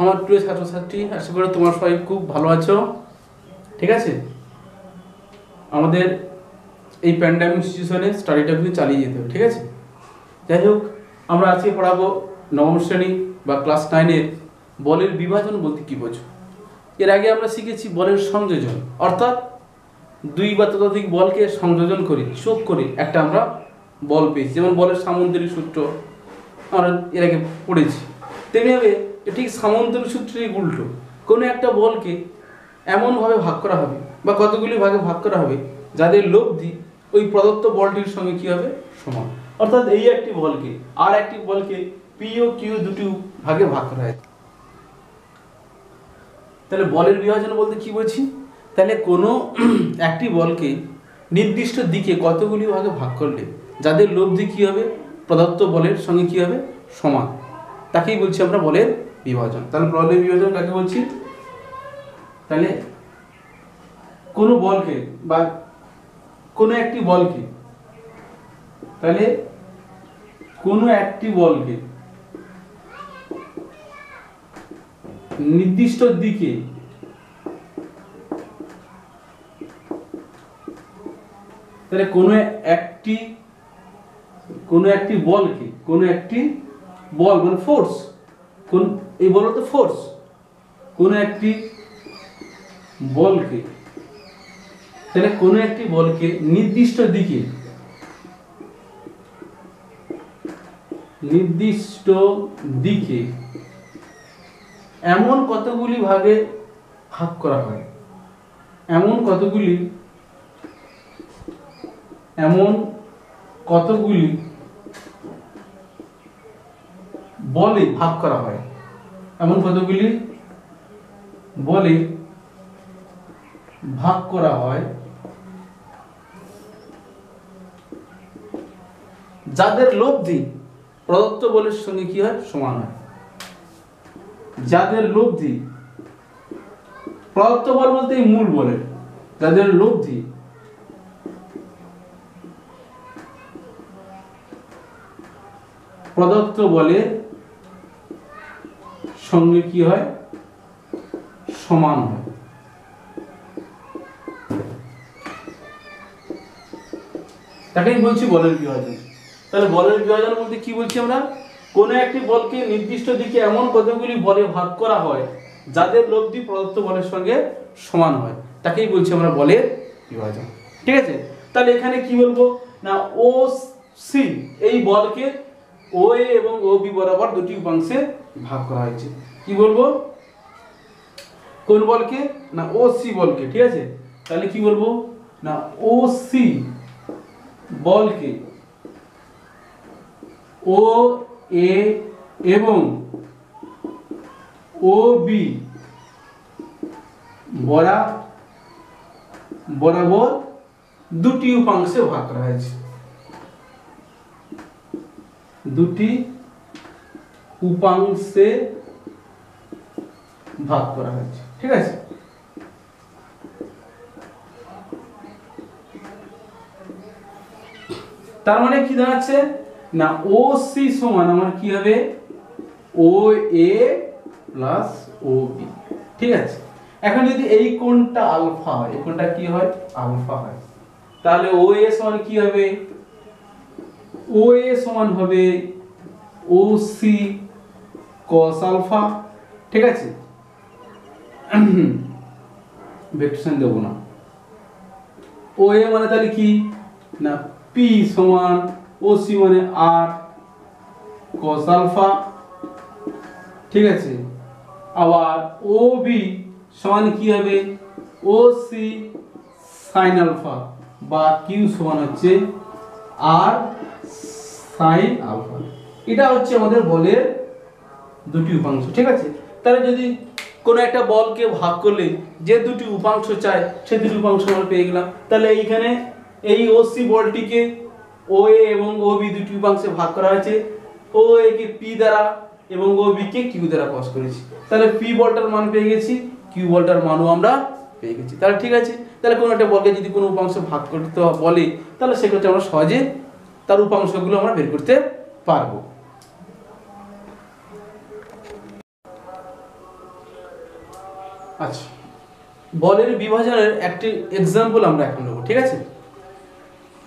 আমার প্রিয় ছাত্রছাত্রী, আশা করি তোমার সবাই খুব ভালো আছো। ঠিক আছে, আমাদের এই প্যান্ডামিক সিচুয়েশনে স্টাডিটা কিন্তু চালিয়ে যেতে হবে। ঠিক আছে, যাই হোক, আমরা আজকে পড়াবো নবম শ্রেণী বা ক্লাস 9-এর বলের বিভাজন বলতে কী বোঝো। এর আগে আমরা শিখেছি বলের সংযোজন, অর্থাৎ দুই বা ততোধিক বলকে সংযোজন করে যোগ করে একটা আমরা বল পেয়েছি। যেমন বলের সামন্তরিক সূত্র আমরা এর আগে পড়েছি। তেমনিভাবে ঠিক সামন্তরিক সূত্রের উল্টো কোনো একটা বলকে এমনভাবে ভাগ করা হবে বা কতগুলি ভাগে ভাগ করা হবে যাদের লব্ধি ওই প্রদত্ত বলটির সঙ্গে কী হবে, সমান। অর্থাৎ এই একটি বলকে আর একটি বলকে পি ও কিউ দুটি ভাগে ভাগ করা হয়। তাহলে বলের বিভাজন বলতে কি বলছি? তাহলে কোনো একটি বলকে নির্দিষ্ট দিকে কতগুলি ভাগে ভাগ করলে যাদের লব্ধি কী হবে, প্রদত্ত বলের সঙ্গে কী হবে, সমান, তাকেই বলছি আমরা বলের বিভাজন। তাহলে বলের বিভাজন কাকে বলছি? তাহলে কোনো বলকে বা কোনো একটি বলকে, তাহলে কোনো একটি বলকে নির্দিষ্ট দিকে তাহলে কোনো একটি বলকে, কোনো একটি বল মানে ফোর্স, কোন এই বল তো ফোর্স, কোনো একটি বলকে, তাহলে কোনো একটি বলকে নির্দিষ্ট দিকে এমন কতগুলি ভাগে ভাগ করা হয়, এমন কতগুলি বলে ভাগ করা হয়, এমন কতগুলি বলে ভাগ করা হয় যাদের লব্ধি প্রদত্ত বলের সঙ্গে কি হয়, সমান হয়। যাদের লব্ধি প্রদত্ত বল বলতে এই মূল বলের, যাদের লব্ধি প্রদত্ত বলের সঙ্গে কি হয়, সমান হয়। তাকেই বলছি বলের বিভাজন। তাহলে বলের বিভাজন বলতে কি বলছি আমরা? কোনো একটি বলকে নির্দিষ্ট দিকে এমন কতগুলি বলে ভাগ করা হয় যাদের লব্ধি প্রদত্ত বলের সঙ্গে সমান হয়, তাকেই বলছি আমরা বলের বিভাজন। ঠিক আছে, তাহলে এখানে কি বলবো না, ও সি এই বলকে ও এ এবং ও বি বরাবর দুটি উপাংশে ভাগ করা হয়েছে। কি বলবো? কোন বলকে না, ও সি বলকে। ঠিক আছে, তাহলে কি বলবো না, ও সি বলকে ও এ এবং ও বি বরাবর দুটি উপাংশে ভাগ করা হয়েছে, দুটি উপাংশে ভাগ করা হয়েছে। ঠিক আছে, তার মানে কি দাঁড়াচ্ছে না, ও সি সমান আমার কি হবে, ও এ প্লাস ও বি। ঠিক আছে, এখন যদি এই কোণটা আলফা হয়, এই কোণটা কি হয়, আলফা হয়, তাহলে ও এ সমান কি হবে, ও এ সমান হবে ও সি কস আলফা। ঠিক আছে, ভেক্টর দেব না, ও এ মানে তাহলে কি না, পি সমান ও সি মানে আর কস আলফা। ঠিক আছে, আবার ও বি সমান কি হবে, ও সি সাইন আলফা, বা কিউ সমান হচ্ছে আর সাইন আলফা। এটা হচ্ছে আমাদের বলের দুটি উপাংশ। ঠিক আছে, তাহলে যদি কোনো একটা বলকে ভাগ করলে যে দুটি উপাংশ চাই সে দুটি উপাংশ আমরা পেয়ে গেলাম। তাহলে এইখানে এই ও সি বলটিকে ও এ এবং ও বি দুটি উপাংশে ভাগ করা হয়েছে, ও এ কে পি দ্বারা এবং ও বি কে কিউ দ্বারা ক্রস করেছি। তাহলে পি বলটার মান পেয়ে গেছি, কিউ বলটার মানও আমরা পেয়ে গেছি। তাহলে ঠিক আছে, তাহলে কোনো একটা বলকে যদি কোনো উপাংশ ভাগ করতে বলে তাহলে সেক্ষেত্রে আমরা সহজে তার উপাংশগুলো আমরা বের করতে পারবো। আচ্ছা, বলের বিভাজনের একটি এক্সাম্পল আমরা এখন নেব, ঠিক আছে।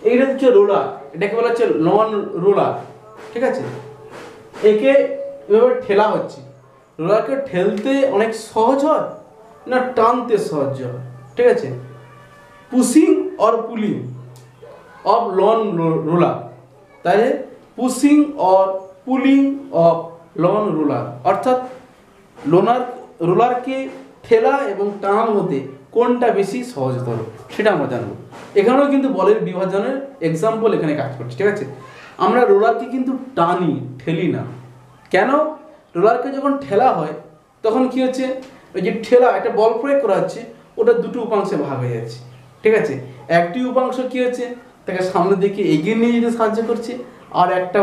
এইটা হচ্ছে রোলার, এটাকে বলা হচ্ছে নন রোলার, ঠিক আছে। একে এভাবে ঠেলা হচ্ছে, রোলারকে ঠেলতে অনেক সহজ হয় না টানতে সহজ হয়, ঠিক আছে। Pushing or pulling of lawn roller, তাহলে pushing or pulling of lawn roller, অর্থাৎ রোলারকে ঠেলা এবং টান হতে কোনটা বেশি সহজতর সেটা আমরা জানবো। এখানেও কিন্তু বলের বিভাজনের এক্সাম্পল এখানে কাজ করছে, ঠিক আছে। আমরা রোলারকে কিন্তু টানি, ঠেলি না। কেন? রোলারকে যখন ঠেলা হয় তখন কি হচ্ছে, ওই যে ঠেলা একটা বল প্রয়োগ করা হচ্ছে, ওটা দুটো উপাংশে ভাগ হয়ে যাচ্ছে, ঠিক আছে। একটি উপাংশ কি হচ্ছে, তাকে সামনের দিকে এগিয়ে নিয়ে যেতে সাহায্য করছে, আর একটা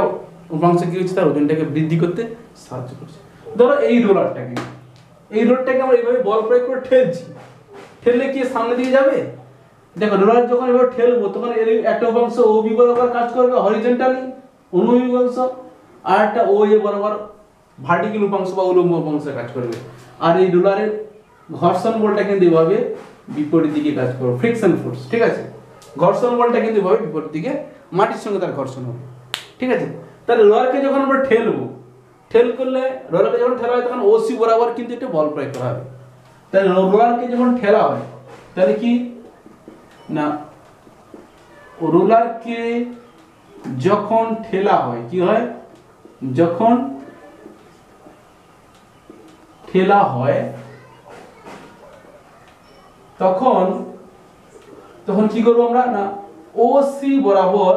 উপাংশ কি হচ্ছে, তার ওজনটাকে বৃদ্ধি করতে সাহায্য করছে। ধরো এই রোলারটাকে আমরা এইভাবে বল প্রয়োগ করে ঠেলছি, ঠেললে কি সামনের দিকে যাবে? দেখো, রোলার যখন এভাবে ঠেলবো তখন এর একটা উপাংশ ও বি বরাবর কাজ করবে হরিজন্টালি অনুভূমিক উপাংশ, আর একটা ও এ বরাবর ভার্টিক্যাল উপাংশ বা উল্লম্ব উপাংশে কাজ করবে। আর এই রোলারের ঘর্ষণ বলটা কিন্তু এভাবে বিপরীত দিকে কাজ করবে, ফ্রিকশন ফোর্স, ঠিক আছে। ঘর্ষণ বলটা কিন্তু এভাবে বিপরীত দিকে, মাটির সঙ্গে তার ঘর্ষণ হবে, ঠিক আছে। তাহলে রোলারকে যখন আমরা ঠেলবো, ঠেল করলে রোলারকে যখন ঠেলা হয় তখন ওসি বরাবর কিন্তু একটা বল প্রয়োগ করা হবে। তাহলে রোলারকে যখন ঠেলা হয় তাহলে কি না, রোলারকে যখন ঠেলা হয় কি হয়, যখন ঠেলা হয় তখন কি করবো আমরা না, ওসি বরাবর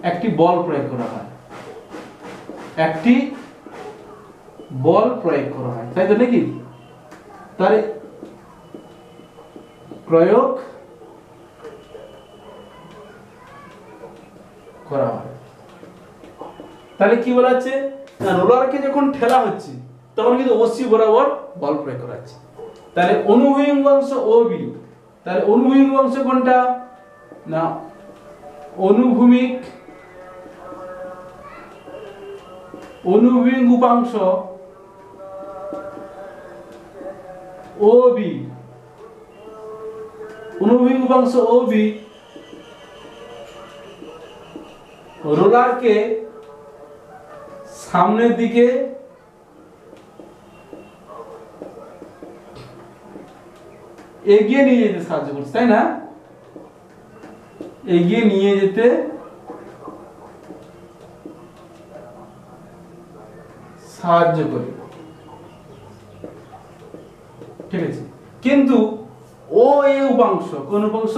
একটি বল প্রয়োগ করা হয়, একটি বল প্রয়োগ করা হয়, তাই তো নাকি? তাহলে প্রয়োগ করা হয়, তাহলে কি বলা হচ্ছে না, রোলারকে যখন ঠেলা হচ্ছে তখন কিন্তু ওসি বরাবর বল প্রয়োগ করা হচ্ছে। তাহলে অনুভূমিক উপাংশ ওবি, তাহলে অনুভূমিক উপাংশ কোনটা না, অনুভূমিক উপাংশ ওবি, অনুভূমিক উপাংশ ওবি রোলারকে সামনের দিকে এগিয়ে নিয়ে যেতে সাহায্য করছে, তাই না? এগিয়ে নিয়ে যেতে সাহায্য করে, ঠিক আছে। কিন্তু ও এ উপাংশ, কোন উপাংশ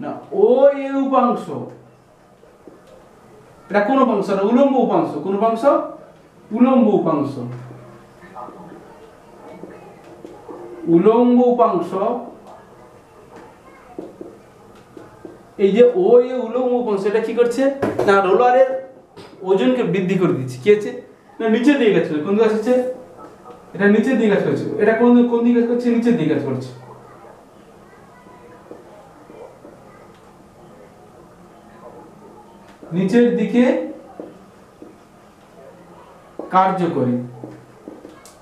না, ও এ উপাংশ, এটা কোন উপাংশ না, উলম্ব উপাংশ। কোন উপাংশ? উলম্ব উপাংশ। উলম্ব উপাংশ, এই যে ও এ উলম্ব উপাংশ, এটা কি করছে না, রোলারের ওজনকে বৃদ্ধি করে দিচ্ছে। কি আছে না, নিচের দিকে কাজ করছে। কোন দিকে আসছে? এটা নিচের দিকে কাজ করছে। এটা কোন দিকে কাজ করছে? নিচের দিকে কাজ করছে। নিচের দিকে কার্যকরী,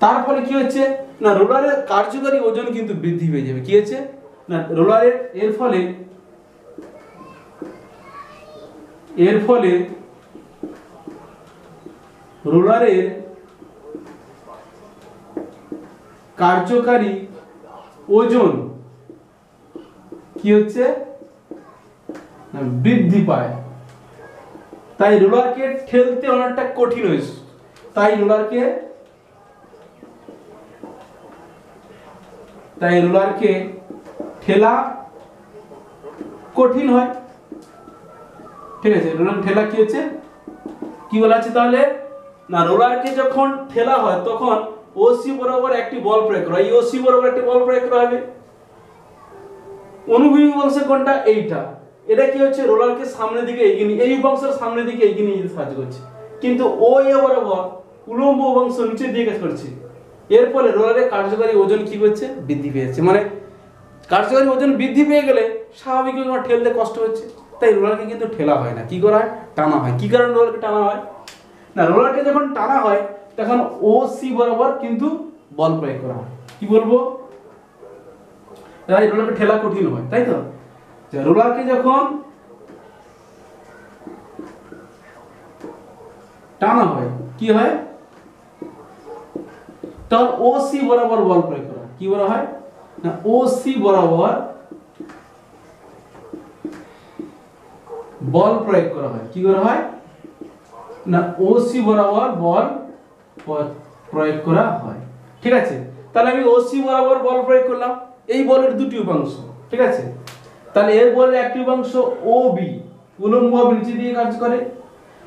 তার ফলে কি হচ্ছে না, রোলারের কার্যকারী ওজন কিন্তু বৃদ্ধি পেয়ে যাবে। কি হচ্ছে না, রোলারের এর ফলে রোলারের কার্যকারী ওজন কি হচ্ছে না, বৃদ্ধি পায়। তাই রোলারকে ঠেলতে অনেকটা কঠিন হয়েছে, তাই রোলারকে ঠেলা কঠিন হয়, ঠিক আছে। রোলার ঠেলা কি হচ্ছে, কি বলা আছে তাহলে না, রোলারকে যখন ঠেলা হয় তখন ওসি বরাবর একটি বল প্রয়োগ করা হয়, এই ওসি বরাবর একটি বল প্রয়োগ করা হবে। অনুভূমিক উপাংশ কোনটা? এইটা। এটা কি হচ্ছে, রোলারকে সামনের দিকে এগিয়ে নিয়ে, এই উপাংশের সামনের দিকে এগিয়ে নিয়ে যেতে সাহায্য করছে। কিন্তু ও এ বরাবর উলম্ব উপাংশ নিচের দিকে কাজ করছে। এর ফলে রোলারের কার্যকারী ওজন কি করছে, বৃদ্ধি পেয়েছে। মানে কার্যকারী ওজন বৃদ্ধি পেয়ে গেলে স্বাভাবিকভাবে আমার ঠেলতে কষ্ট হচ্ছে, তাই রোলারকে কিন্তু ঠেলা হয় না, কি করা হয়, টানা হয়। কি কারণে রোলারকে টানা হয় না, রোলারকে যখন টানা হয় তখন ও সি বরাবর কিন্তু বল প্রয়োগ করা হয়। কি বলবো, এই রোলারকে ঠেলা কঠিন হয়, তাই তো? রোলারকে যখন টানা হয় কি হয়, তখন ও সি বরাবর বল প্রয়োগ করা হয়। কি বলা হয় না, ও সি বরাবর বল প্রয়োগ করা হয়। কি করা হয় না, ও সি বরাবর বল প্রয়োগ করা হয়। ঠিক আছে, তাহলে আমি ও সি বরাবর বল প্রয়োগ করলাম। এই বলের দুটি উপাংশ, ঠিক আছে? তাহলে এর বলের একটি উপাংশ ও বি, উলম্ব নিচে দিয়ে কাজ করে,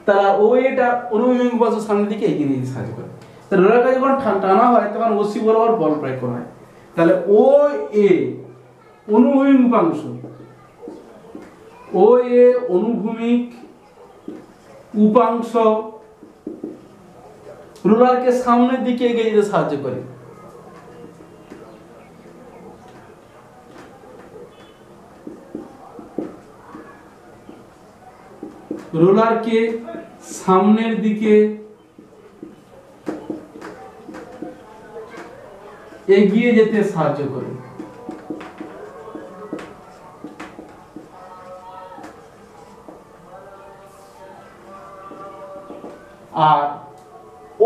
তার ও এটা অনুভূমিক উপাংশ সামনের দিকে এগিয়ে নিয়ে সাহায্য করে। তাহলে রোলারকে যখন টানা হয় তখন ও সি বরাবর বল প্রয়োগ করা হয়। তাহলে ও এ অনুভূমিক উপাংশ, ও এ অনুভূমিক উপাংশ রোলারকে সামনের দিকে এগিয়ে যেতে সাহায্য করে। রোলারকে সামনের দিকে এগিয়ে যেতে সাহায্য করে। আর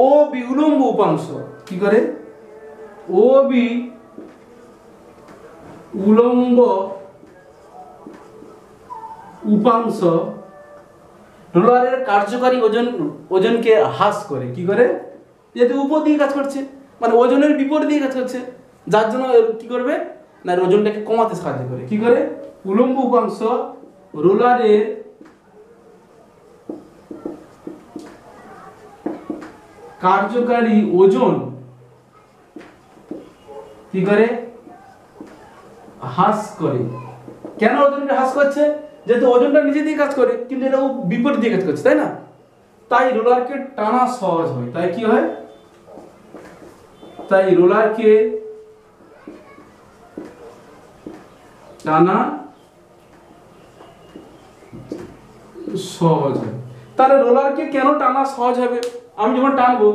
ও বি উলম্ব উপাংশ কি করে, ও বি উলম্ব উপাংশ রোলারের কার্যকারী ওজনকে হ্রাস করে। কি করে, যেহেতু উপর দিকে কাজ করছে, মানে ওজনের বিপরীত দিকে কাজ করছে, যার জন্য কি করবে না, ওজনটাকে কমাতে সাহায্য করে। কি করে, উলম্ব উপাংশ রোলারের কার্যকারী ওজন কি করে, হ্রাস করে। কেন ওজনটা হ্রাস করছে, যেহেতু ওজনটা নিচে দিয়ে কাজ করে কিন্তু এটা বিপরীত দিকে কাজ করছে, তাই না? তাই রোলারকে টানা সহজ হয়। তাই কি হয়, তাই রোলারকে টানা সহজ হয়। তাহলে রোলারকে কেন টানা সহজ হবে, আমি যখন টানবো,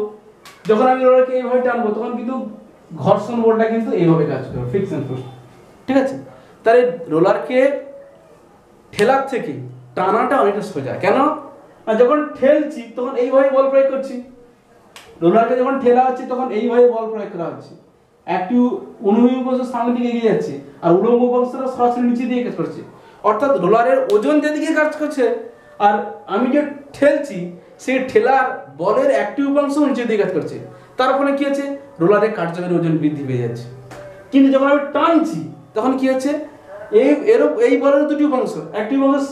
যখন আমি রোলারকে এইভাবে টানবো তখন কিন্তু ঘর্ষণ বলটা কিন্তু এইভাবে কাজ করবে, ফ্রিকশন ফোর্স। ঠিক আছে, তাহলে রোলারকে ঠেলার থেকে টানাটা অনেকটা সোজা। কেন, যখন ঠেলছি তখন এইভাবে বল প্রয়োগ করছি, রোলারকে যখন ঠেলা হচ্ছে তখন এইভাবে বল প্রয়োগ করা হচ্ছে। একটু অনুভূমিক উপাংশ সামনের দিকে এগিয়ে যাচ্ছে আর উলম্ব উপাংশটা সরাসরি নিচে দিয়ে কাজ করছে। অর্থাৎ রোলারের ওজন যেদিকে কাজ করছে আর আমি যে ঠেলছি সেই ঠেলার বলের একটি উপাংশ নিচে দিয়ে কাজ করছে। তার ফলে কি হচ্ছে, রোলারের কার্যকারী ওজন বৃদ্ধি পেয়ে যাচ্ছে। কিন্তু যখন আমি টানছি তখন কি হচ্ছে, এই বলের দুটি উপাংশ, একটি উপাংশ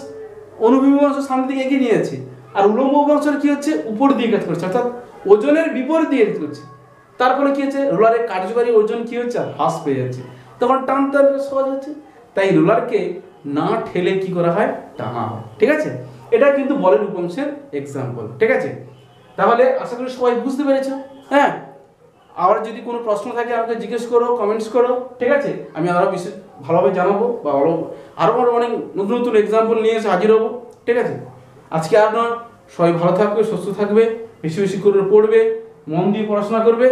অনুভূমিক উপাংশ সামনের দিকে এগিয়ে নিয়ে যাচ্ছে আর উলম্ব উপাংশের কি হচ্ছে, উপর দিকে কাজ করছে, অর্থাৎ ওজনের বিপরীত দিকে কাজ করছে। তার ফলে কি হচ্ছে, রোলারের কার্যকারী ওজন কি হচ্ছে, হ্রাস পেয়ে যাচ্ছে, তখন টানতে সহজ হচ্ছে। তাই রোলারকে না ঠেলে কি করা হয়, টানা হয়। ঠিক আছে, এটা কিন্তু বলের উপাংশের এক্সাম্পল। ঠিক আছে, তাহলে আশা করি সবাই বুঝতে পেরেছো। হ্যাঁ, আবার যদি কোনো প্রশ্ন থাকে আমাকে জিজ্ঞেস করো, কমেন্টস করো। ঠিক আছে, আমি আরও বেশি ভালোভাবে জানাবো বা আরও অনেক নতুন নতুন এক্সাম্পল নিয়ে এসে হাজির হবো। ঠিক আছে, আজকে আর নয়, সবাই ভালো থাকবে, সুস্থ থাকবে, বেশি বেশি করে পড়বে, মন দিয়ে পড়াশোনা করবে।